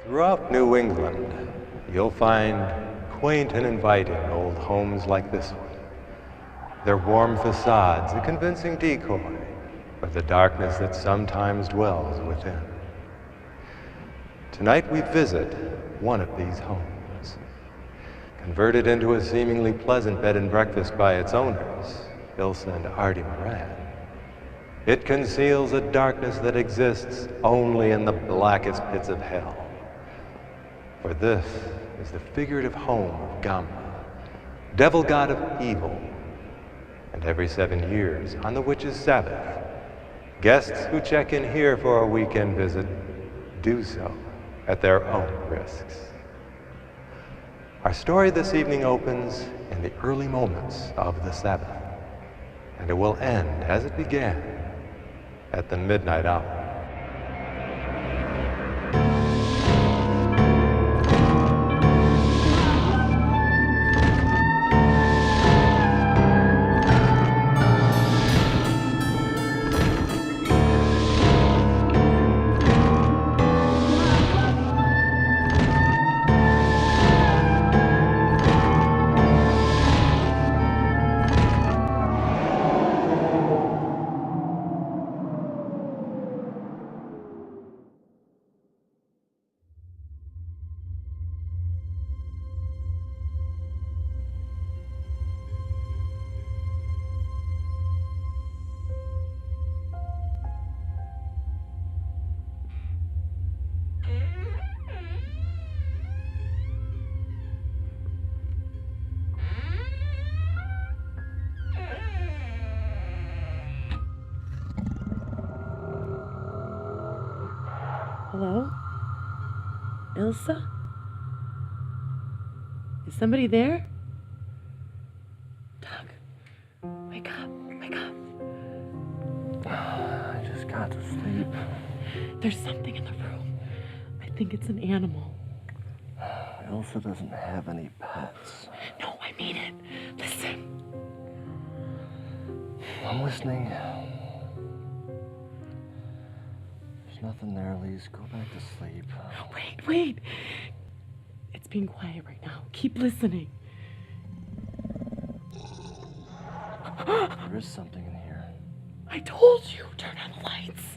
Throughout New England, you'll find quaint and inviting old homes like this one. Their warm facades, a convincing decoy for the darkness that sometimes dwells within. Tonight we visit one of these homes, converted into a seemingly pleasant bed and breakfast by its owners, Ilsa and Artie Moran. It conceals a darkness that exists only in the blackest pits of hell. For this is the figurative home of Gamba, devil god of evil. And every 7 years, on the witch's Sabbath, guests who check in here for a weekend visit do so at their own risks. Our story this evening opens in the early moments of the Sabbath, and it will end as it began at the midnight hour. Hello? Ilsa? Is somebody there? Doug, wake up, wake up. I just got to sleep. There's something in the room. I think it's an animal. Ilsa doesn't have any pets. No, I mean it. Listen. I'm listening. There's nothing there, Elise. Go back to sleep. Wait. It's being quiet right now. Keep listening. There is something in here. I told you, turn on the lights.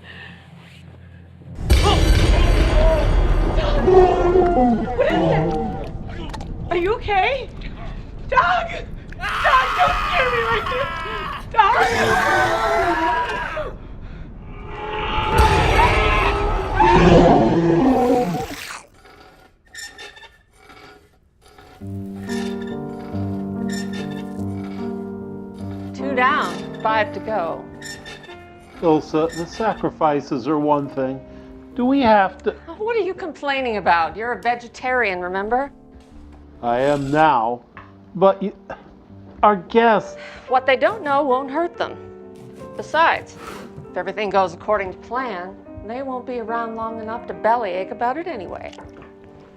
What is it? Are you okay? Doug! Doug, don't scare me like this! Doug! 2 down, 5 to go. Ilsa, the sacrifices are one thing. Do we have to? What are you complaining about? You're a vegetarian, remember? I am now, but our guests. What they don't know won't hurt them. Besides, if everything goes according to plan, they won't be around long enough to bellyache about it anyway.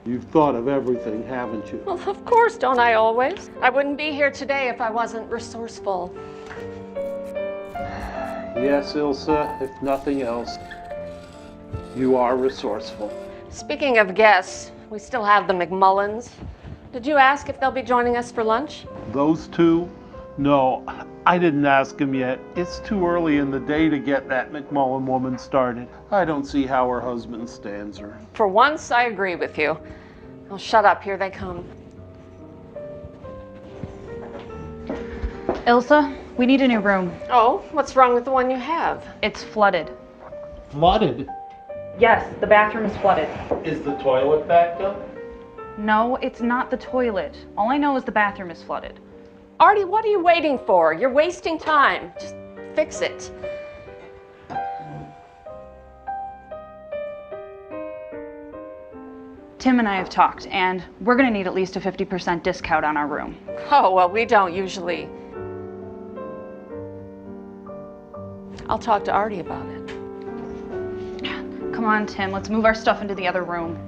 You've thought of everything, haven't you? Well, of course, don't I always? I wouldn't be here today if I wasn't resourceful. Yes, Ilsa, if nothing else, you are resourceful. Speaking of guests, we still have the McMullins. Did you ask if they'll be joining us for lunch? Those two? No, I didn't ask them yet. It's too early in the day to get that McMullen woman started. I don't see how her husband stands her. For once, I agree with you. Oh, shut up, here they come. Ilsa, we need a new room. Oh, what's wrong with the one you have? It's flooded. Flooded? Yes, the bathroom is flooded. Is the toilet backed up? No, it's not the toilet. All I know is the bathroom is flooded. Artie, what are you waiting for? You're wasting time. Just fix it. Tim and I have talked, and we're gonna need at least a 50% discount on our room. Oh, well, we don't usually. I'll talk to Artie about it. Come on, Tim, let's move our stuff into the other room.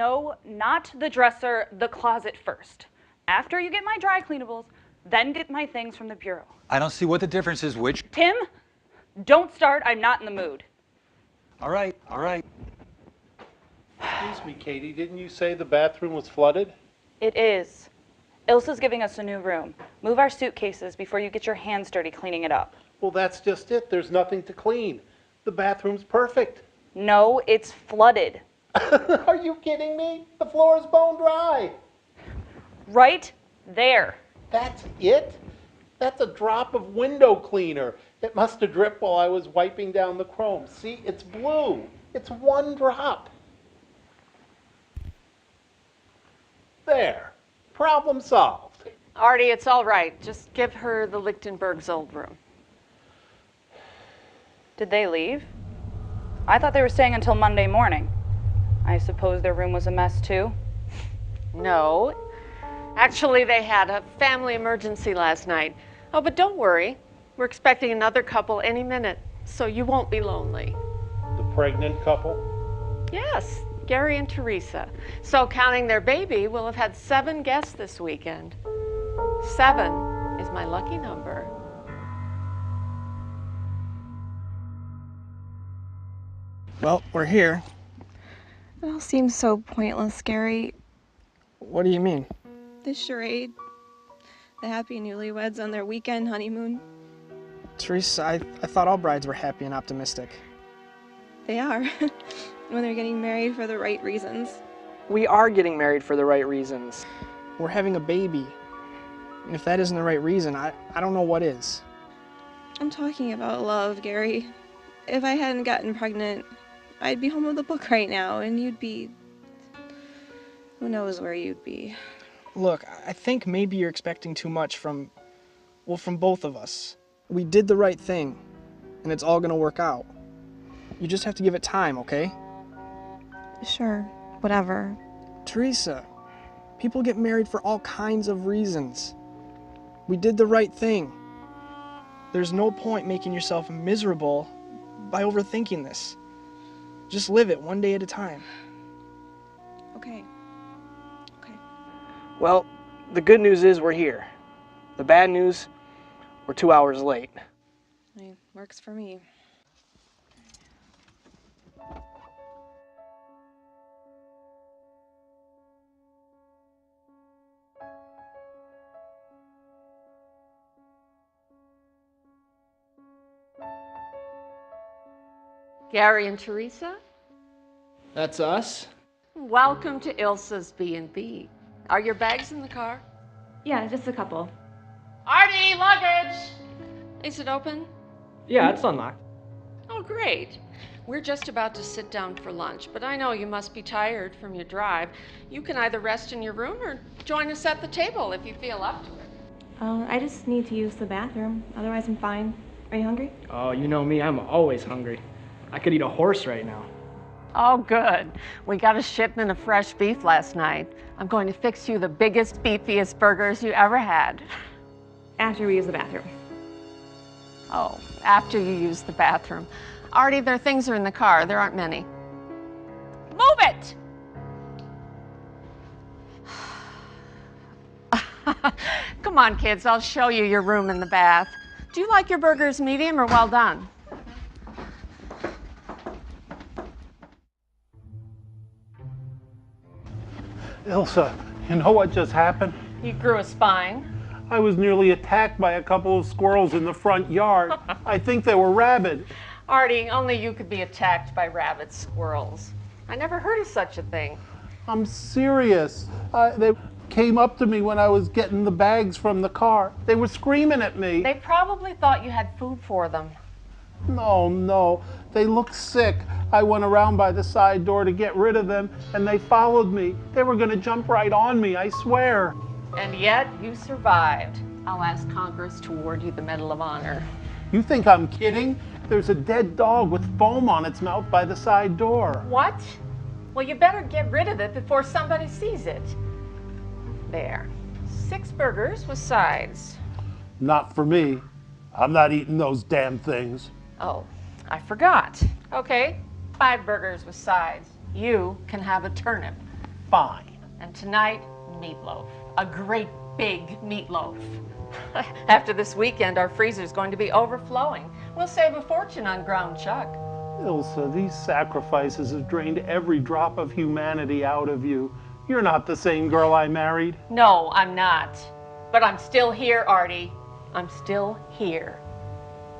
No, not the dresser, the closet first. After you get my dry cleanables, then get my things from the bureau. I don't see what the difference is which. Tim, don't start. I'm not in the mood. All right, all right. Excuse me, Katie, didn't you say the bathroom was flooded? It is. Ilsa's giving us a new room. Move our suitcases before you get your hands dirty cleaning it up. Well, that's just it. There's nothing to clean. The bathroom's perfect. No, it's flooded. Are you kidding me? The floor is bone dry. Right there. That's it? That's a drop of window cleaner. It must have dripped while I was wiping down the chrome. See, it's blue. It's one drop. There. Problem solved. Artie, it's all right. Just give her the Lichtenberg's old room. Did they leave? I thought they were staying until Monday morning. I suppose their room was a mess too? No. Actually, they had a family emergency last night. Oh, but don't worry. We're expecting another couple any minute, so you won't be lonely. The pregnant couple? Yes, Gary and Teresa. So counting their baby, we'll have had 7 guests this weekend. 7 is my lucky number. Well, we're here. It all seems so pointless, Gary. What do you mean? This charade. The happy newlyweds on their weekend honeymoon. Teresa, I thought all brides were happy and optimistic. They are. When they're getting married for the right reasons. We are getting married for the right reasons. We're having a baby. And if that isn't the right reason, I don't know what is. I'm talking about love, Gary. If I hadn't gotten pregnant, I'd be home with a book right now, and you'd be... Who knows where you'd be. Look, I think maybe you're expecting too much from both of us. We did the right thing, and it's all gonna work out. You just have to give it time, okay? Sure, whatever. Teresa, people get married for all kinds of reasons. We did the right thing. There's no point making yourself miserable by overthinking this. Just live it one day at a time. Okay. Well, the good news is we're here. The bad news, we're 2 hours late. It works for me. Gary and Teresa, That's us? welcome to Ilsa's B&B. Are your bags in the car? Yeah, just a couple. Artie, luggage! Is it open? Yeah, it's unlocked. Oh, great. We're just about to sit down for lunch, but I know you must be tired from your drive. You can either rest in your room or join us at the table if you feel up to it. I just need to use the bathroom. Otherwise, I'm fine. Are you hungry? Oh, you know me, I'm always hungry. I could eat a horse right now. Oh, good. We got a shipment of fresh beef last night. I'm going to fix you the biggest, beefiest burgers you ever had. After we use the bathroom. Oh, after you use the bathroom. Artie, their things are in the car. There aren't many. Move it! Come on, kids. I'll show you your room in the bath. Do you like your burgers medium or well done? Ilsa, you know what just happened? You grew a spine. I was nearly attacked by a couple of squirrels in the front yard. I think they were rabid. Artie, only you could be attacked by rabid squirrels. I never heard of such a thing. I'm serious. They came up to me when I was getting the bags from the car. They were screaming at me. They probably thought you had food for them. No. They looked sick. I went around by the side door to get rid of them, and they followed me. They were going to jump right on me, I swear. And yet you survived. I'll ask Congress to award you the Medal of Honor. You think I'm kidding? There's a dead dog with foam on its mouth by the side door. What? Well, you better get rid of it before somebody sees it. There. 6 burgers with sides. Not for me. I'm not eating those damn things. Oh, I forgot. Okay, 5 burgers with sides. You can have a turnip. fine. And tonight, meatloaf. A great big meatloaf. After this weekend, our freezer's going to be overflowing. We'll save a fortune on ground chuck. Ilsa, these sacrifices have drained every drop of humanity out of you. You're not the same girl I married. No, I'm not. But I'm still here, Artie. I'm still here.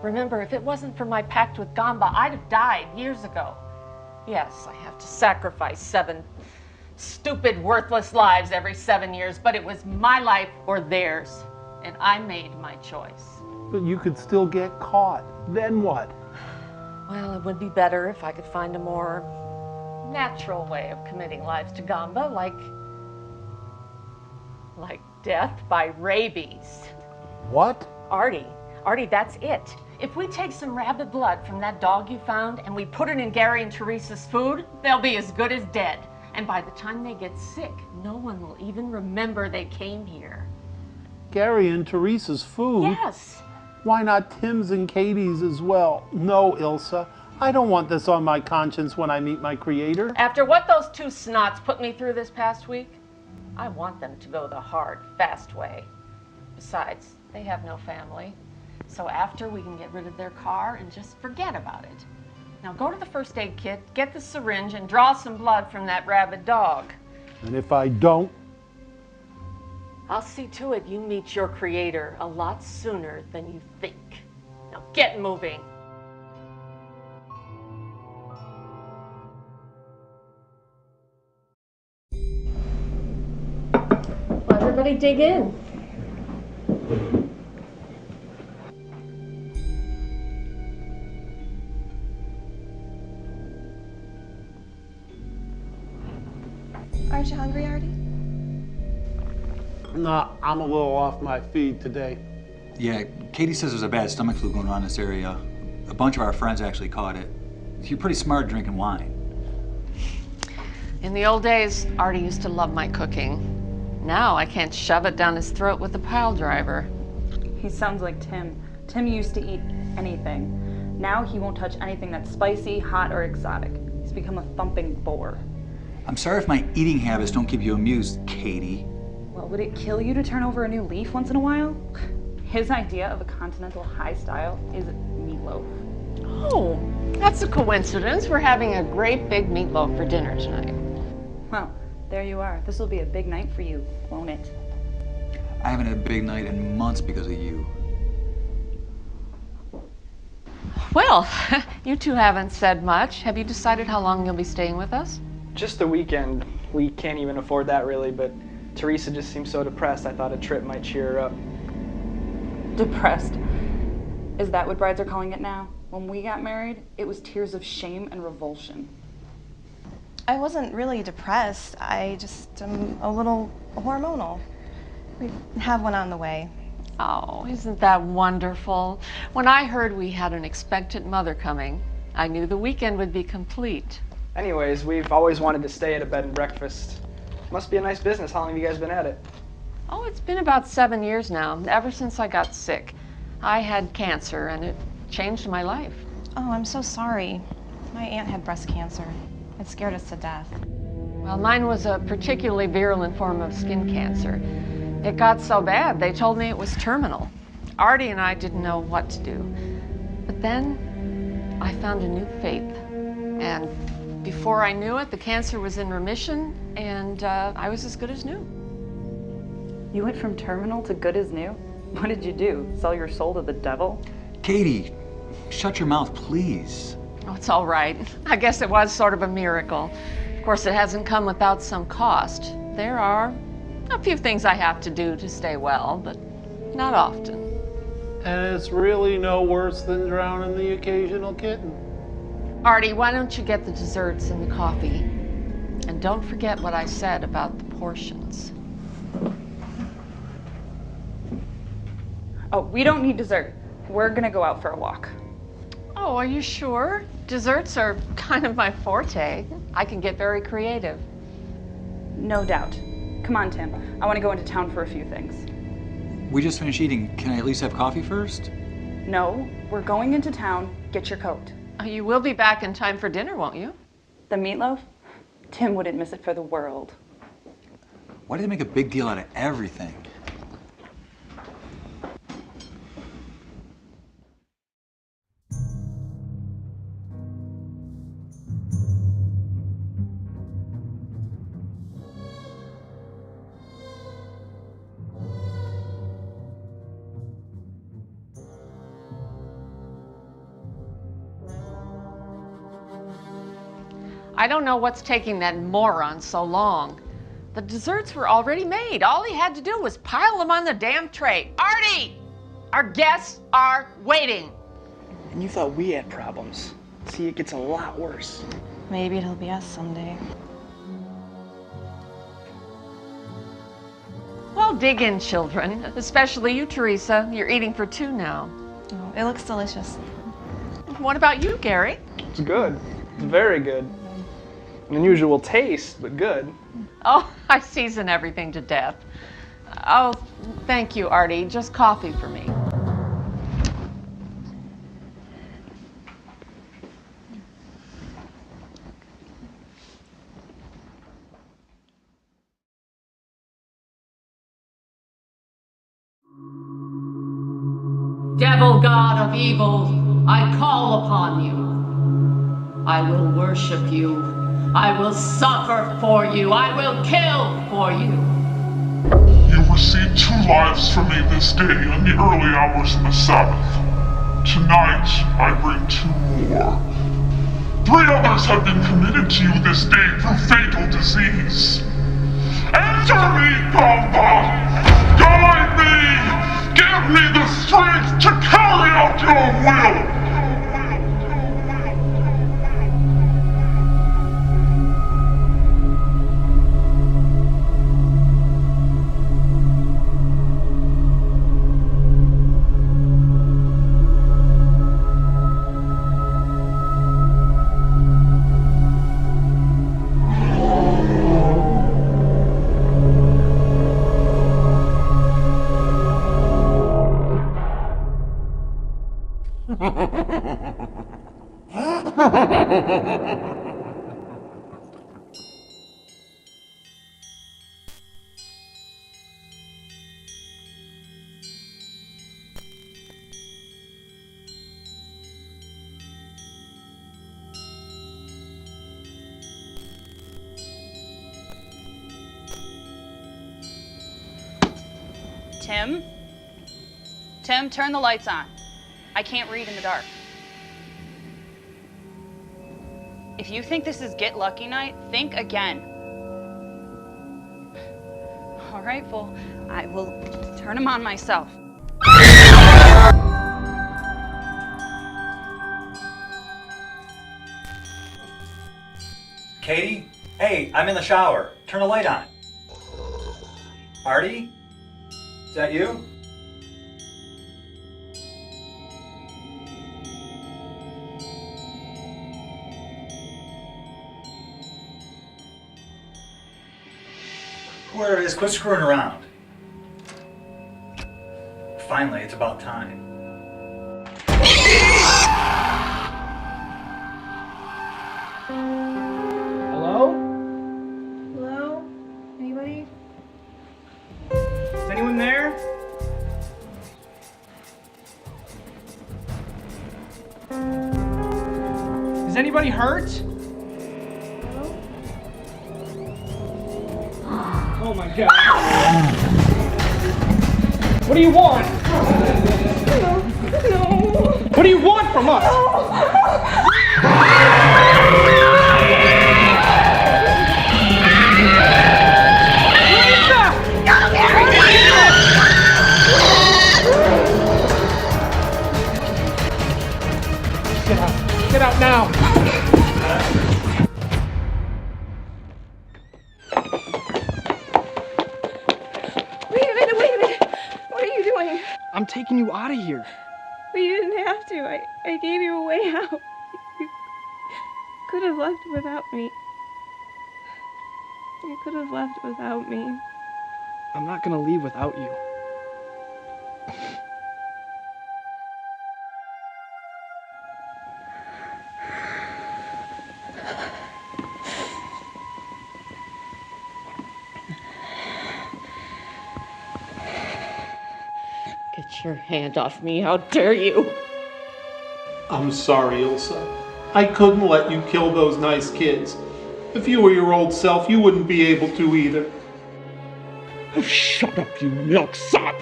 Remember, if it wasn't for my pact with Gamba, I'd have died years ago. Yes, I have to sacrifice 7 stupid, worthless lives every 7 years, but it was my life or theirs, and I made my choice. But you could still get caught. Then what? Well, it would be better if I could find a more natural way of committing lives to Gamba, like death by rabies. What? Artie, that's it. If we take some rabbit blood from that dog you found and we put it in Gary and Teresa's food, they'll be as good as dead. And by the time they get sick, no one will even remember they came here. Gary and Teresa's food? Yes. Why not Tim's and Katie's as well? No, Ilsa. I don't want this on my conscience when I meet my creator. After what those 2 snots put me through this past week, I want them to go the hard, fast way. Besides, they have no family. So after, we can get rid of their car and just forget about it. Now go to the first aid kit, get the syringe, and draw some blood from that rabid dog. And if I don't? I'll see to it you meet your creator a lot sooner than you think. Now get moving. Well, everybody dig in. Aren't you hungry, Artie? Nah, I'm a little off my feed today. Yeah, Katie says there's a bad stomach flu going on in this area. A bunch of our friends actually caught it. You're pretty smart drinking wine. In the old days, Artie used to love my cooking. Now I can't shove it down his throat with a pile driver. He sounds like Tim. Tim used to eat anything. Now he won't touch anything that's spicy, hot, or exotic. He's become a thumping bore. I'm sorry if my eating habits don't keep you amused, Katie. Well, would it kill you to turn over a new leaf once in a while? His idea of a continental high style is meatloaf. Oh, that's a coincidence. We're having a great big meatloaf for dinner tonight. Well, there you are. This will be a big night for you, won't it? I haven't had a big night in months because of you. Well, you two haven't said much. Have you decided how long you'll be staying with us? Just the weekend. We can't even afford that really, but Teresa just seems so depressed. I thought a trip might cheer her up. Depressed. Is that what brides are calling it now? When we got married, it was tears of shame and revulsion. I wasn't really depressed. I just am a little hormonal. We have one on the way. Oh, isn't that wonderful? When I heard we had an expectant mother coming, I knew the weekend would be complete. Anyways, we've always wanted to stay at a bed and breakfast. Must be a nice business. How long have you guys been at it? Oh, it's been about 7 years now, ever since I got sick. I had cancer, and it changed my life. Oh, I'm so sorry. My aunt had breast cancer. It scared us to death. Well, mine was a particularly virulent form of skin cancer. It got so bad, they told me it was terminal. Artie and I didn't know what to do. But then I found a new faith. And before I knew it, the cancer was in remission, and I was as good as new. You went from terminal to good as new? What did you do? Sell your soul to the devil? Katie, shut your mouth, please. Oh, it's all right. I guess it was sort of a miracle. Of course, it hasn't come without some cost. There are a few things I have to do to stay well, but not often. And it's really no worse than drowning the occasional kitten. Artie, why don't you get the desserts and the coffee? And don't forget what I said about the portions. Oh, we don't need dessert. We're gonna go out for a walk. Oh, are you sure? Desserts are kind of my forte. I can get very creative. No doubt. Come on, Tim. I want to go into town for a few things. We just finished eating. Can I at least have coffee first? No, we're going into town. Get your coat. Oh, you will be back in time for dinner, won't you? The meatloaf? Tim wouldn't miss it for the world. Why do they make a big deal out of everything? I don't know what's taking that moron so long. The desserts were already made. All he had to do was pile them on the damn tray. Artie! Our guests are waiting. And you thought we had problems. See, it gets a lot worse. Maybe it'll be us someday. Well, dig in, children. Especially you, Teresa. You're eating for two now. Oh, it looks delicious. What about you, Gary? It's good. It's very good. An unusual taste, but good. Oh, I season everything to death. Oh, thank you, Artie. Just coffee for me. Devil god of evil, I call upon you. I will worship you. I will suffer for you. I will kill for you. You received 2 lives from me this day in the early hours of the Sabbath. Tonight, I bring 2 more. 3 others have been committed to you this day through fatal disease. Answer me, Gamba! Guide me! Give me the strength to carry out your will! Tim? Tim, turn the lights on. I can't read in the dark. If you think this is get lucky night, think again. All right, well, I will turn them on myself. Katie? Hey, I'm in the shower. Turn the light on. Artie? Is that you? Whoever it is, quit screwing around. Finally, it's about time. Hello? Hello? Anybody? Is anyone there? Is anybody hurt? Oh my god. What do you want? No. What do you want from us? Get out. Get out now. Wait a minute. What are you doing? I'm taking you out of here. But you didn't have to. I gave you a way out. You could have left without me. You could have left without me. I'm not gonna leave without you. Get your hand off me, how dare you! I'm sorry, Ilsa. I couldn't let you kill those nice kids. If you were your old self, you wouldn't be able to either. Shut up, you milksop!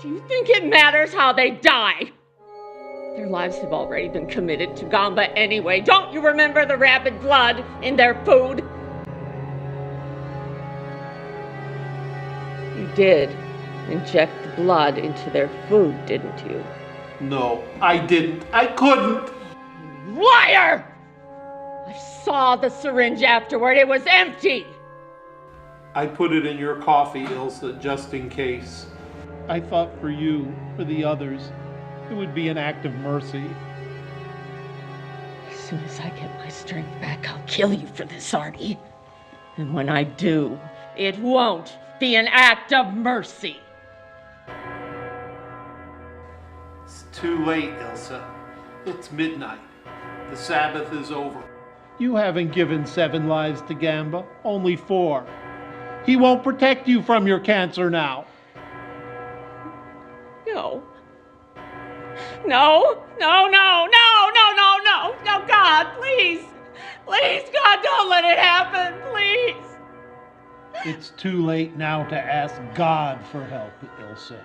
Do you think it matters how they die? Their lives have already been committed to Gamba anyway. Don't you remember the rabid blood in their food? You did inject the blood into their food, didn't you? No, I didn't. I couldn't. Liar! I saw the syringe afterward. It was empty. I put it in your coffee, Ilsa, just in case. I thought for you, for the others, it would be an act of mercy. As soon as I get my strength back, I'll kill you for this, Artie. And when I do, it won't be an act of mercy. It's too late, Ilsa. It's midnight. The Sabbath is over. You haven't given 7 lives to Gamba, only 4. He won't protect you from your cancer now. No. No, no, no, no, no, no, no, no, God, please. Please, God, don't let it happen, please. It's too late now to ask God for help, Ilsa.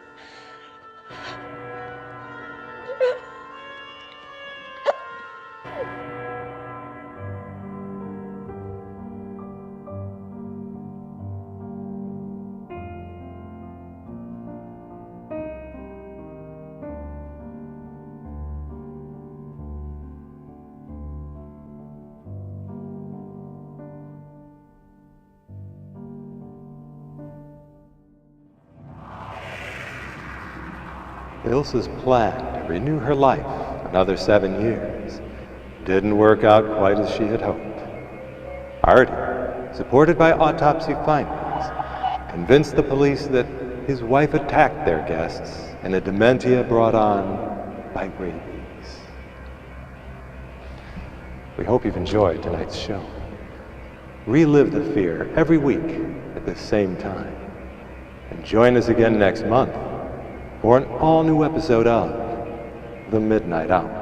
Ilsa's plan to renew her life another 7 years didn't work out quite as she had hoped. Artie, supported by autopsy findings, convinced the police that his wife attacked their guests in a dementia brought on by rabies. We hope you've enjoyed tonight's show. Relive the fear every week at the same time. And join us again next month for an all-new episode of The Midnight Hour.